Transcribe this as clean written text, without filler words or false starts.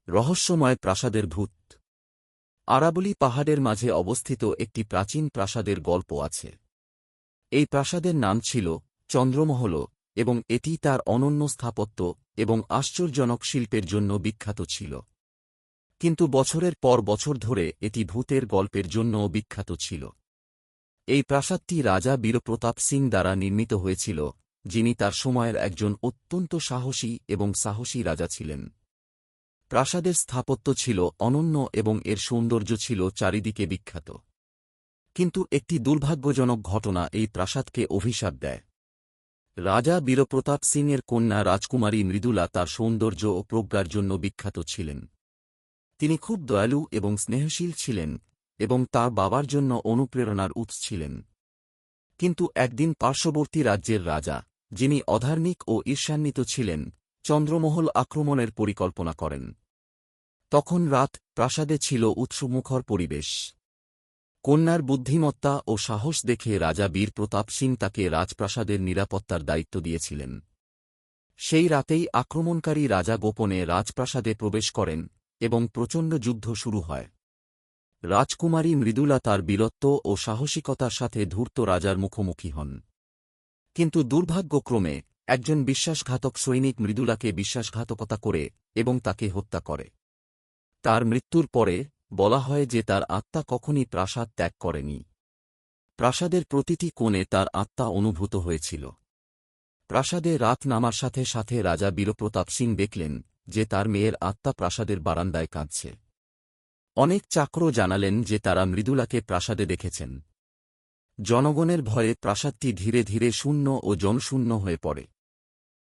রহস্যময় প্রাসাদের ভূত। আরাবলী পাহাড়ের মাঝে অবস্থিত একটি প্রাচীন প্রাসাদের গল্প আছে। এই প্রাসাদের নাম ছিল চন্দ্রমহল এবং এটি তার অনন্য স্থাপত্য এবং আশ্চর্যজনক শিল্পের জন্য বিখ্যাত ছিল। কিন্তু বছরের পর বছর ধরে এটি ভূতের গল্পের জন্যও বিখ্যাত ছিল। এই প্রাসাদটি রাজা বীরপ্রতাপ সিং দ্বারা নির্মিত হয়েছিল, যিনি তার সময়ের একজন অত্যন্ত সাহসী রাজা ছিলেন। প্রাসাদের স্থাপত্য ছিল অনন্য এবং এর সৌন্দর্য ছিল চারিদিকে বিখ্যাত। কিন্তু একটি দুর্ভাগ্যজনক ঘটনা এই প্রাসাদকে অভিশাপ দেয়। রাজা বীরপ্রতাপ সিংয়ের কন্যা রাজকুমারী মৃদুলা তার সৌন্দর্য ও প্রজ্ঞার জন্য বিখ্যাত ছিলেন। তিনি খুব দয়ালু এবং স্নেহশীল ছিলেন এবং তার বাবার জন্য অনুপ্রেরণার উৎস ছিলেন। কিন্তু একদিন পার্শ্ববর্তী রাজ্যের রাজা, যিনি অধার্মিক ও ঈর্ষান্বিত ছিলেন, চন্দ্রমহল আক্রমণের পরিকল্পনা করেন। তখন রাত, প্রাসাদে ছিল উৎসবমুখর পরিবেশ। কন্যার বুদ্ধিমত্তা ও সাহস দেখে রাজা বীর প্রতাপ সিং তাকে রাজপ্রাসাদের নিরাপত্তার দায়িত্ব দিয়েছিলেন। সেই রাতেই আক্রমণকারী রাজা গোপনে রাজপ্রাসাদে প্রবেশ করেন এবং প্রচণ্ড যুদ্ধ শুরু হয়। রাজকুমারী মৃদুলা তার বীরত্ব ও সাহসিকতার সাথে ধূর্ত রাজার মুখোমুখি হন। কিন্তু দুর্ভাগ্যক্রমে একজন বিশ্বাসঘাতক সৈনিক মৃদুলাকে বিশ্বাসঘাতকতা করে এবং তাকে হত্যা করে। তার মৃত্যুর পরে বলা হয় যে তার আত্মা কখনই প্রাসাদ ত্যাগ করেনি। প্রাসাদের প্রতিটি কোণে তার আত্মা অনুভূত হয়েছিল। প্রাসাদে রাত নামার সাথে সাথে রাজা বীরপ্রতাপ সিং দেখলেন যে তার মেয়ের আত্মা প্রাসাদের বারান্দায় কাঁদছে। অনেক চাকর জানালেন যে তারা মৃদুলাকে প্রাসাদে দেখেছেন। জনগণের ভয়ে প্রাসাদটি ধীরে ধীরে শূন্য ও জনশূন্য হয়ে পড়ে।